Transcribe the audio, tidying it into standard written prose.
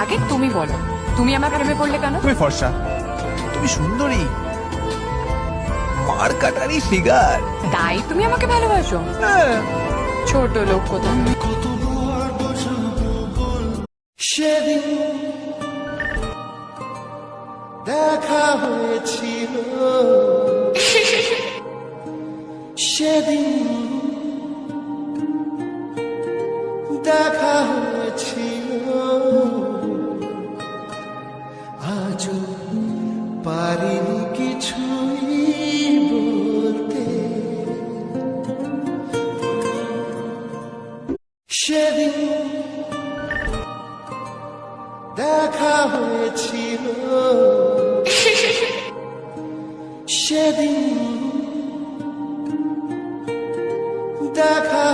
আগে তুমি বলো, তুমি আমার প্রেমে পড়লে কেন? তুমি ফর্সা, তুমি সুন্দরী, মার কাটারি ফিগার। তাই তুমি আমাকে ভালোবাসো? ছোট লোক কোথাও। সেদিন দেখা হয়েছিল, সেদিন দেখা হয়েছিল, আজও পারিনি কিছুই বলতে। সেদিন দেখা হয়েছিল, সেদিন দেখা